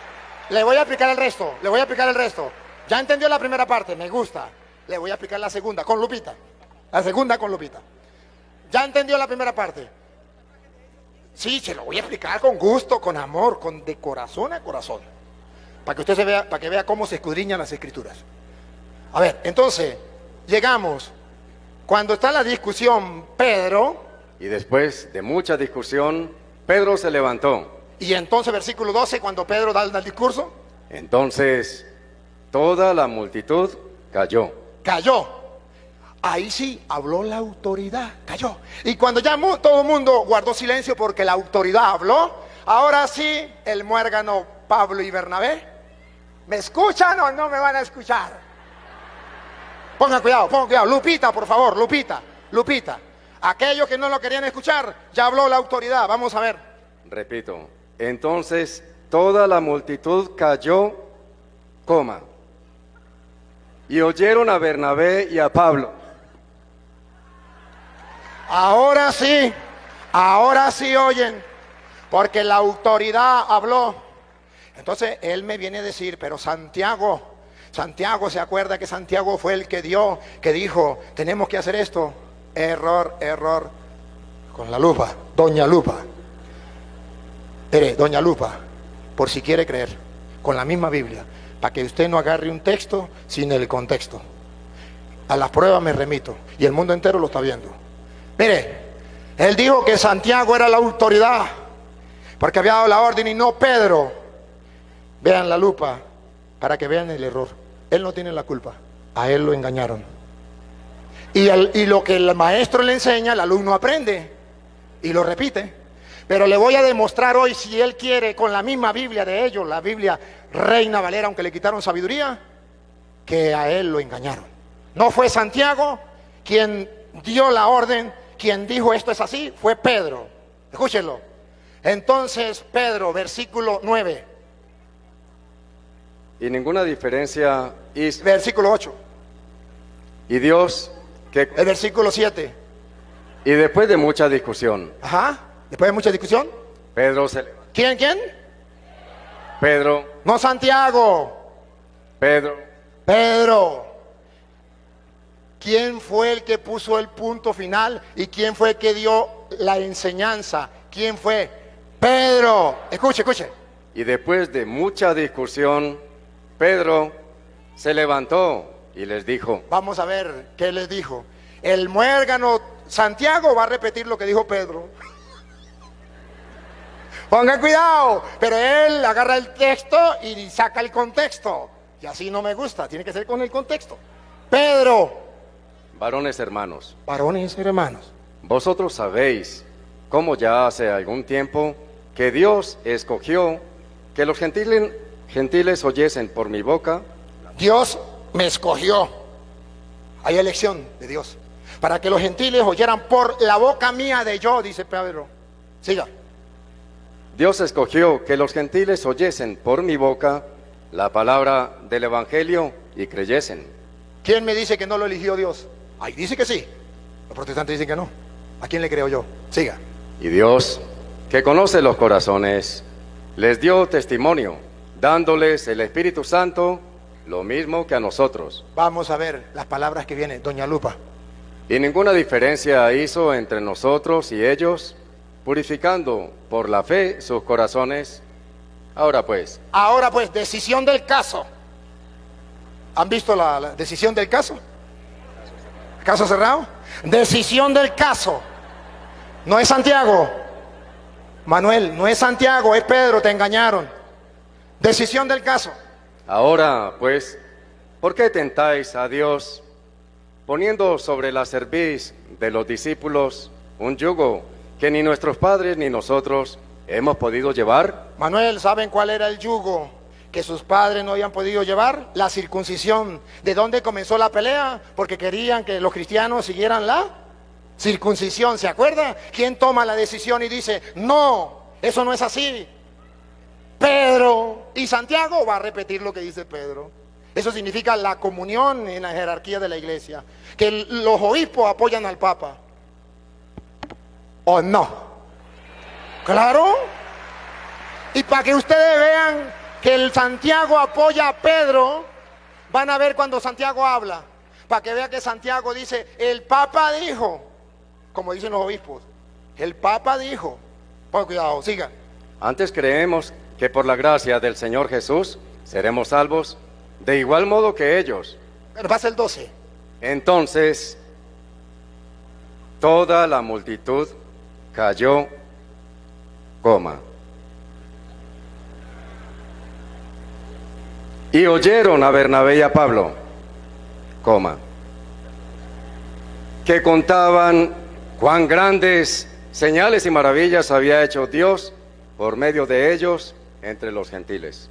le voy a aplicar el resto. Ya entendió la primera parte, me gusta. Le voy a aplicar la segunda, con lupita. La segunda con lupita. Ya entendió la primera parte. Sí, se lo voy a explicar con gusto, con amor, de corazón a corazón. Para que usted para que vea cómo se escudriñan las escrituras. A ver, entonces, llegamos. Cuando está la discusión, Pedro. y después de mucha discusión, Pedro se levantó. Y entonces, versículo 12, cuando Pedro da el discurso, Entonces, toda la multitud cayó. cayó. Ahí sí, habló la autoridad, cayó. Y cuando ya todo el mundo guardó silencio porque la autoridad habló, ahora sí, el muérgano Pablo y Bernabé, ¿me escuchan o no me van a escuchar? Pongan cuidado, Lupita, por favor, Lupita. Aquellos que no lo querían escuchar, ya habló la autoridad, vamos a ver. Repito, entonces toda la multitud cayó, y oyeron a Bernabé y a Pablo. Ahora sí oyen, porque la autoridad habló. Entonces él me viene a decir, pero Santiago, ¿se acuerda que Santiago fue el que dijo, tenemos que hacer esto? Error, con la lupa, doña Lupa. Mire, doña Lupa, por si quiere creer, con la misma Biblia, para que usted no agarre un texto sin el contexto. A las pruebas me remito, y el mundo entero lo está viendo. Mire, él dijo que Santiago era la autoridad, porque había dado la orden y no Pedro. Vean la lupa, para que vean el error. Él no tiene la culpa, a él lo engañaron. Y lo que el maestro le enseña, el alumno aprende, y lo repite. Pero le voy a demostrar hoy, si él quiere, con la misma Biblia de ellos, la Biblia Reina Valera, aunque le quitaron sabiduría, que a él lo engañaron. No fue Santiago quien dio la orden, quien dijo esto es así, fue Pedro. Escúchenlo. Entonces Pedro, versículo 9. Y ninguna diferencia hizo. Versículo 8. Y Dios, que El versículo 7. y después de mucha discusión, Ajá. Después de mucha discusión. Pedro se ¿Quién? Pedro, No Santiago, Pedro. Pedro. ¿Quién fue el que puso el punto final y quién fue el que dio la enseñanza? ¿Quién fue? Pedro. Escuche, escuche. Y después de mucha discusión, Pedro se levantó y les dijo, Vamos a ver qué les dijo. El muérgano Santiago va a repetir lo que dijo Pedro. Pongan cuidado, pero él agarra el texto y saca el contexto. Y así no me gusta, tiene que ser con el contexto. Pedro, varones hermanos, varones hermanos, vosotros sabéis cómo ya hace algún tiempo que Dios escogió que los gentiles oyesen por mi boca. Dios me escogió. Hay elección de Dios para que los gentiles oyeran por la boca mía de yo, dice Pedro. Siga. Dios escogió que los gentiles oyesen por mi boca la palabra del Evangelio y creyesen. ¿Quién me dice que no lo eligió Dios? Ahí dice que sí. Los protestantes dicen que no. ¿A quién le creo yo? Siga. Y Dios, que conoce los corazones, les dio testimonio, dándoles el Espíritu Santo, lo mismo que a nosotros. Vamos a ver las palabras que viene, doña Lupa. Y ninguna diferencia hizo entre nosotros y ellos, purificando por la fe sus corazones. Ahora pues, Decisión del caso. ¿Han visto la decisión del caso? ¿Caso cerrado? Decisión del caso. No es Santiago, Manuel, no es Santiago, es Pedro, te engañaron. Decisión del caso. ahora pues, ¿por qué tentáis a Dios, poniendo sobre la cerviz de los discípulos un yugo que ni nuestros padres ni nosotros hemos podido llevar? Manuel, ¿saben cuál era el yugo que sus padres no habían podido llevar? La circuncisión. ¿De dónde comenzó la pelea? Porque querían que los cristianos siguieran la circuncisión. ¿Se acuerda? ¿Quién toma la decisión y dice, no, eso no es así? Pedro. Y Santiago va a repetir lo que dice Pedro. Eso significa la comunión en la jerarquía de la iglesia. Que los obispos apoyan al Papa. ¿O no? Claro. Y para que ustedes vean que el Santiago apoya a Pedro, van a ver cuando Santiago habla, para que vean que Santiago dice, el Papa dijo, como dicen los obispos, el Papa dijo. Pongan cuidado, siga. Antes creemos que por la gracia del Señor Jesús seremos salvos, de igual modo que ellos. Pasa el 12. Entonces, toda la multitud cayó, y oyeron a Bernabé y a Pablo, que contaban cuán grandes señales y maravillas había hecho Dios por medio de ellos entre los gentiles.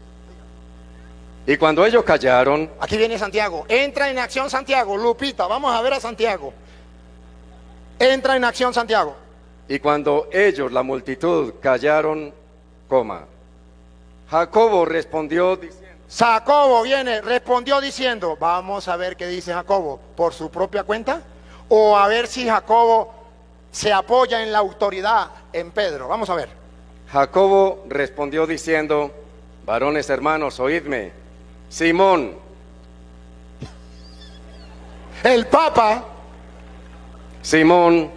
Y cuando ellos callaron, Aquí viene Santiago. Entra en acción Santiago. Lupita, vamos a ver a Santiago. Entra en acción Santiago. y cuando ellos, la multitud, callaron, Jacobo respondió diciendo, Jacobo viene, respondió diciendo, vamos a ver qué dice Jacobo, por su propia cuenta, o a ver si Jacobo se apoya en la autoridad en Pedro. Vamos a ver. Jacobo respondió diciendo, varones hermanos, oídme, Simón, El Papa, Simón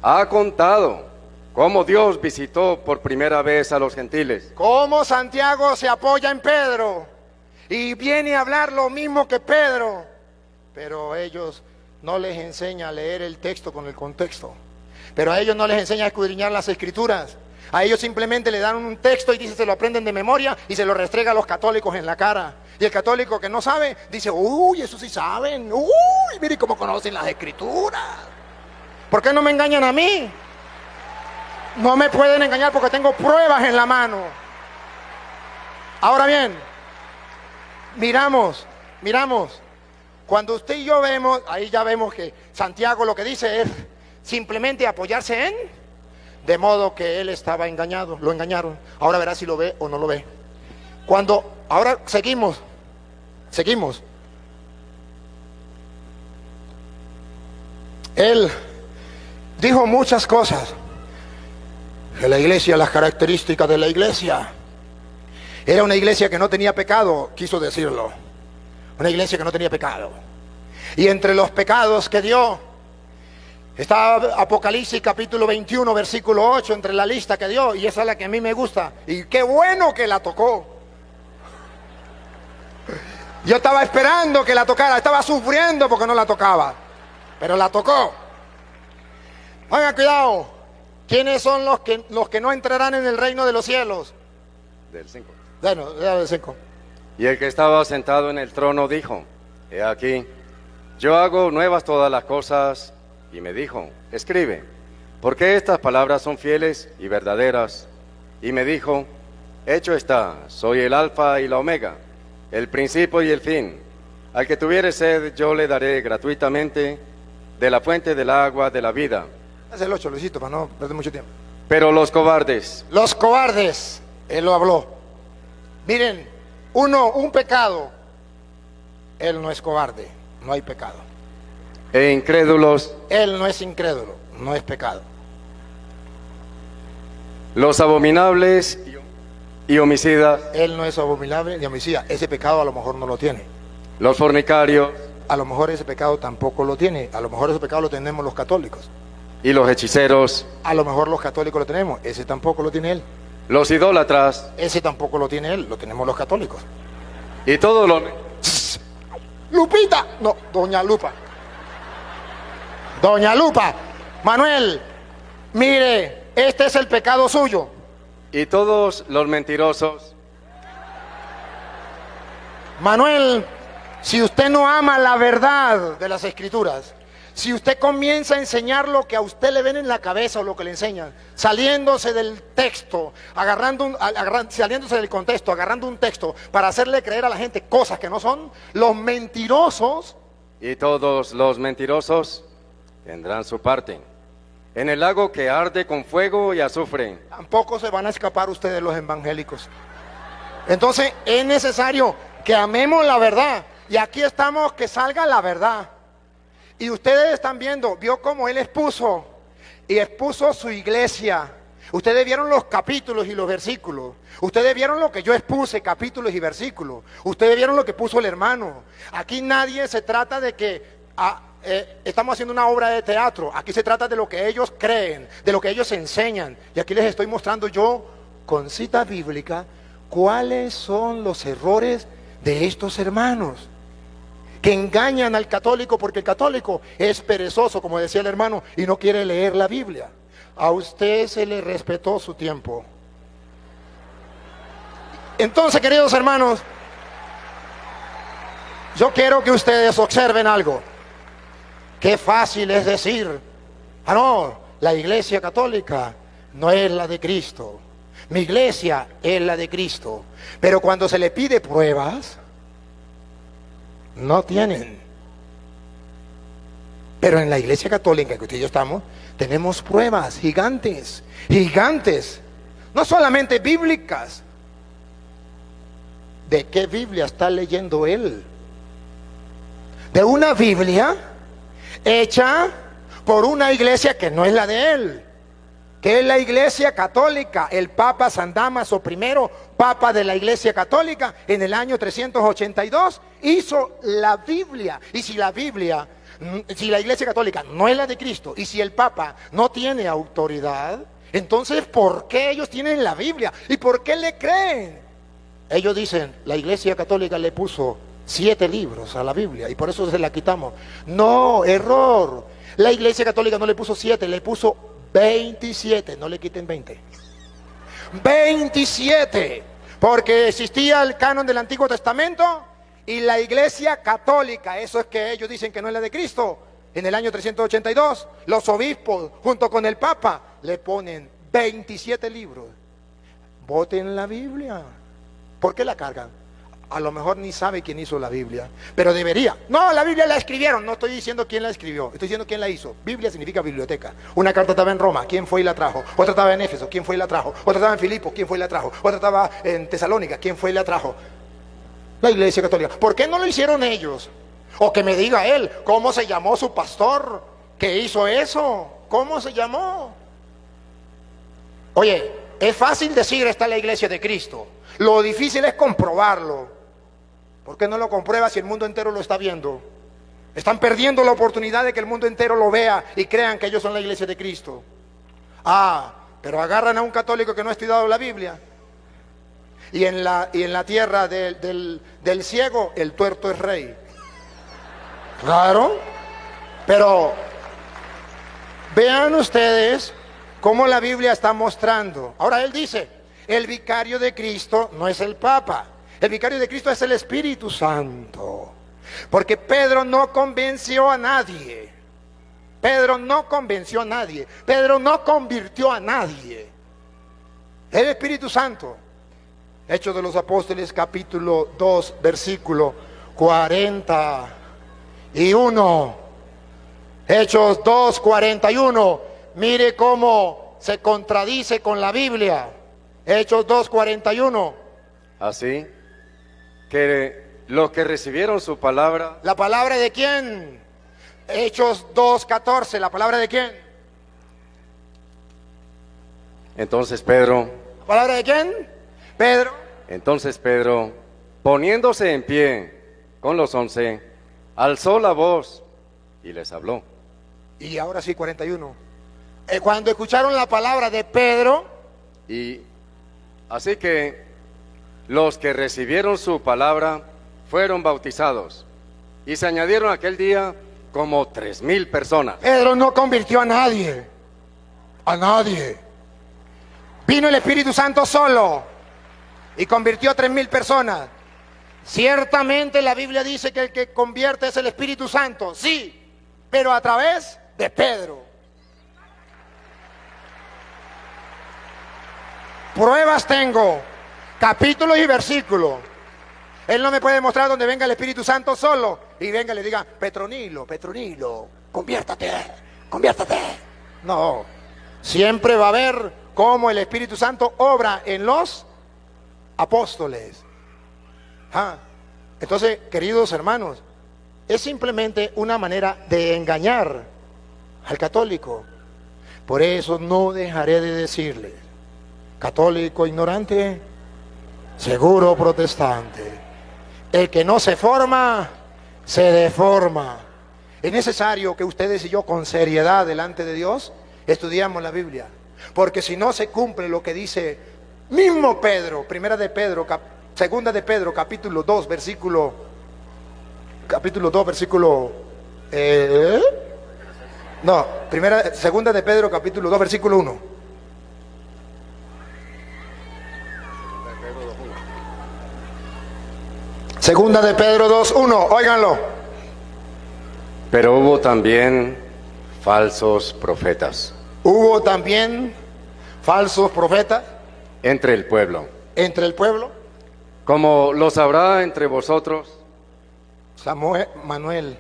ha contado cómo Dios visitó por primera vez a los gentiles. como Santiago se apoya en Pedro y viene a hablar lo mismo que Pedro, pero ellos no les enseña a leer el texto con el contexto, pero a ellos no les enseña a escudriñar las escrituras. A ellos simplemente le dan un texto y dice, se lo aprenden de memoria y se lo restrega a los católicos en la cara. Y el católico que no sabe dice, uy, eso sí saben, uy, mire cómo conocen las escrituras. ¿Por qué no me engañan a mí? No me pueden engañar porque tengo pruebas en la mano. Ahora bien, miramos, cuando usted y yo vemos, ahí ya vemos que Santiago lo que dice es simplemente apoyarse en, de modo que él estaba engañado, lo engañaron. Ahora verá si lo ve o no lo ve. Ahora seguimos. Él dijo muchas cosas de la iglesia, las características de la iglesia. Era una iglesia que no tenía pecado, quiso decirlo. Una iglesia que no tenía pecado. Y entre los pecados que dio, está Apocalipsis capítulo 21, versículo 8, entre la lista que dio, y esa es la que a mí me gusta. Y qué bueno que la tocó. Yo estaba esperando que la tocara, estaba sufriendo porque no la tocaba, pero la tocó. Oigan, cuidado. ¿Quiénes son los que no entrarán en el reino de los cielos? Del 5. Bueno, del 5. Y el que estaba sentado en el trono dijo, he aquí, yo hago nuevas todas las cosas. Y me dijo, escribe, porque estas palabras son fieles y verdaderas. Y me dijo, hecho está, soy el alfa y la omega, el principio y el fin. Al que tuviere sed, yo le daré gratuitamente de la fuente del agua de la vida. Es el 8, Luisito, para no perder mucho tiempo. Pero los cobardes, él lo habló. Miren, un pecado, él no es cobarde, no hay pecado. e incrédulos, Él no es incrédulo, no es pecado. los abominables y homicidas, Él no es abominable ni homicida. Ese pecado a lo mejor no lo tiene. los fornicarios A lo mejor ese pecado tampoco lo tiene. A lo mejor ese pecado lo tenemos los católicos. y los hechiceros, A lo mejor los católicos lo tenemos. Ese tampoco lo tiene él. los idólatras Ese tampoco lo tiene él. Lo tenemos los católicos. y todos los... Lupita. No, doña Lupa. Doña Lupa. Manuel, mire, este es el pecado suyo. y todos los mentirosos, Manuel, si usted no ama la verdad de las escrituras, si usted comienza a enseñar lo que a usted le ven en la cabeza o lo que le enseñan, saliéndose del texto, saliéndose del contexto, agarrando un texto para hacerle creer a la gente cosas que no son, los mentirosos, y todos los mentirosos tendrán su parte en el lago que arde con fuego y azufre. tampoco se van a escapar ustedes los evangélicos. Entonces es necesario que amemos la verdad. Y aquí estamos, que salga la verdad. Y ustedes están viendo, vio cómo él expuso su iglesia. Ustedes vieron los capítulos y los versículos. Ustedes vieron lo que yo expuse, capítulos y versículos. Ustedes vieron lo que puso el hermano. Aquí nadie se trata de que estamos haciendo una obra de teatro. Aquí se trata de lo que ellos creen, de lo que ellos enseñan. Y aquí les estoy mostrando yo, con cita bíblica, cuáles son los errores de estos hermanos que engañan al católico, porque el católico es perezoso, como decía el hermano, y no quiere leer la Biblia. A usted se le respetó su tiempo. Entonces, queridos hermanos, yo quiero que ustedes observen algo. Qué fácil es decir, no, la iglesia católica no es la de Cristo. Mi iglesia es la de Cristo. Pero cuando se le pide pruebas, no tienen. Pero en la iglesia católica que usted y yo estamos, tenemos pruebas gigantes, gigantes. No solamente bíblicas. ¿De qué Biblia está leyendo él? De una Biblia hecha por una iglesia que no es la de él, que es la iglesia católica. El Papa San Dámaso I, Papa de la iglesia católica, en el año 382 hizo la Biblia. Y si la Biblia, si la iglesia católica no es la de Cristo, y si el Papa no tiene autoridad, entonces ¿por qué ellos tienen la Biblia? ¿Y por qué le creen? Ellos dicen, la iglesia católica le puso 7 libros a la Biblia y por eso se la quitamos. No, error. La iglesia católica no le puso 7, le puso 27, no le quiten 20. 27, porque existía el canon del Antiguo Testamento y la iglesia católica, eso es que ellos dicen que no es la de Cristo. En el año 382, los obispos junto con el Papa le ponen 27 libros. Voten la Biblia. ¿Por qué la cargan? A lo mejor ni sabe quién hizo la Biblia, pero debería. No, la Biblia la escribieron. No estoy diciendo quién la escribió, estoy diciendo quién la hizo. Biblia significa biblioteca. Una carta estaba en Roma, ¿quién fue y la trajo? Otra estaba en Éfeso, ¿quién fue y la trajo? Otra estaba en Filipos, ¿quién fue y la trajo? Otra estaba en Tesalónica, ¿quién fue y la trajo? La iglesia católica. ¿Por qué no lo hicieron ellos? O que me diga él, ¿cómo se llamó su pastor que hizo eso? ¿Cómo se llamó? Oye, es fácil decir está la iglesia de Cristo. Lo difícil es comprobarlo. ¿Por qué no lo comprueba si el mundo entero lo está viendo? Están perdiendo la oportunidad de que el mundo entero lo vea y crean que ellos son la iglesia de Cristo. Pero agarran a un católico que no ha estudiado la Biblia. Y en la tierra del ciego, el tuerto es rey. Claro. Pero vean ustedes cómo la Biblia está mostrando. Ahora él dice, el vicario de Cristo no es el Papa. El vicario de Cristo es el Espíritu Santo. Porque Pedro no convenció a nadie. Pedro no convenció a nadie. Pedro no convirtió a nadie. El Espíritu Santo. Hechos de los Apóstoles, capítulo 2, versículo 41. Hechos 2, 41. Mire cómo se contradice con la Biblia. Hechos 2, 41. Así que los que recibieron su palabra. ¿La palabra de quién? Hechos 2, 14. ¿La palabra de quién? Entonces Pedro. ¿La palabra de quién? Pedro. Entonces Pedro, poniéndose en pie con los 11, alzó la voz y les habló. Y ahora sí, 41. Cuando escucharon la palabra de Pedro. Y así que los que recibieron su palabra fueron bautizados. Y se añadieron aquel día como 3,000 personas. Pedro no convirtió a nadie. A nadie. Vino el Espíritu Santo solo y convirtió a 3,000 personas. Ciertamente la Biblia dice que el que convierte es el Espíritu Santo. Sí, pero a través de Pedro. Pruebas tengo, capítulos y versículos. Él no me puede mostrar donde venga el Espíritu Santo solo y venga y le diga, Petronilo, conviértate. No, siempre va a haber cómo el Espíritu Santo obra en los apóstoles. Entonces, queridos hermanos, es simplemente una manera de engañar al católico. Por eso no dejaré de decirles, católico ignorante, seguro protestante, el que no se forma, se deforma. Es necesario que ustedes y yo con seriedad delante de Dios estudiamos la Biblia, porque si no se cumple lo que dice mismo Pedro, segunda de Pedro, capítulo 2, versículo segunda de Pedro, capítulo 2, versículo 1. Segunda de Pedro 2, 1, óiganlo. Pero hubo también falsos profetas. Hubo también falsos profetas. Entre el pueblo. Entre el pueblo. Como los habrá entre vosotros. Manuel,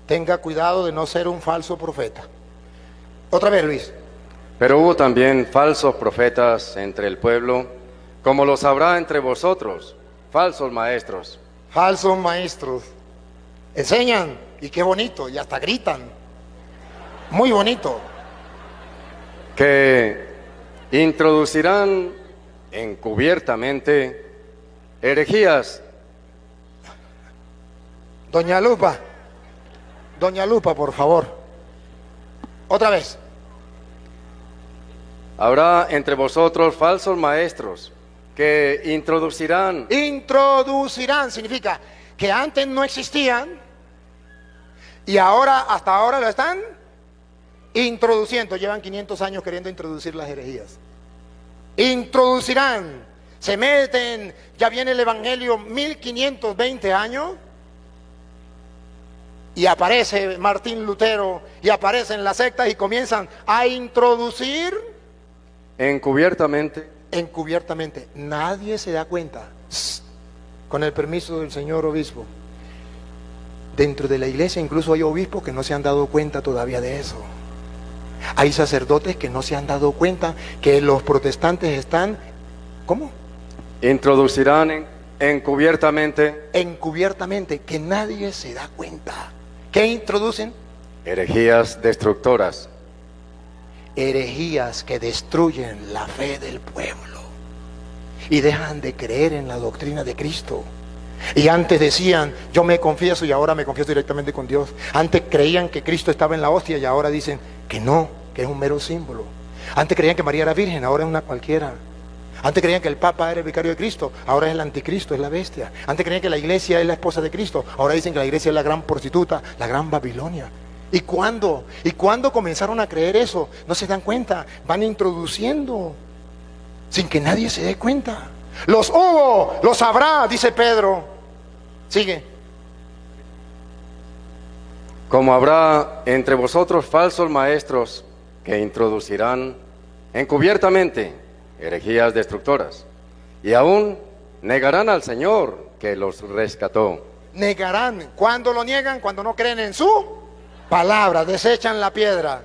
tenga cuidado de no ser un falso profeta. Otra vez, Luis. Pero hubo también falsos profetas entre el pueblo, como los habrá entre vosotros, falsos maestros. Falsos maestros. Enseñan, y qué bonito, y hasta gritan. Muy bonito. Que introducirán encubiertamente herejías. Doña Lupa, por favor. Otra vez. Habrá entre vosotros falsos maestros que introducirán. Introducirán significa que antes no existían y ahora, hasta ahora lo están introduciendo. Llevan 500 años queriendo introducir las herejías. Introducirán, se meten, ya viene el Evangelio 1520 años y aparece Martín Lutero y aparecen las sectas y comienzan a introducir encubiertamente. Nadie se da cuenta. Con el permiso del señor obispo, dentro de la iglesia incluso hay obispos que no se han dado cuenta todavía de eso. Hay sacerdotes que no se han dado cuenta que los protestantes están, ¿cómo? Introducirán encubiertamente, que nadie se da cuenta. ¿Qué introducen? Herejías destructoras. herejías que destruyen la fe del pueblo y dejan de creer en la doctrina de Cristo. Y antes decían, yo me confieso, y ahora me confieso directamente con Dios. Antes creían que Cristo estaba en la hostia y ahora dicen que no, que es un mero símbolo. Antes creían que María era virgen, ahora es una cualquiera. Antes creían que el Papa era el vicario de Cristo, ahora es el anticristo, es la bestia. Antes creían que la iglesia es la esposa de Cristo, ahora dicen que la iglesia es la gran prostituta, la gran Babilonia. ¿Y cuándo? ¿Y cuándo comenzaron a creer eso? No se dan cuenta, van introduciendo sin que nadie se dé cuenta. Los hubo, los habrá, dice Pedro. Sigue. Como habrá entre vosotros falsos maestros que introducirán encubiertamente herejías destructoras, y aún negarán al Señor que los rescató. Negarán. ¿Cuándo lo niegan? Cuando no creen en su palabra, desechan la piedra.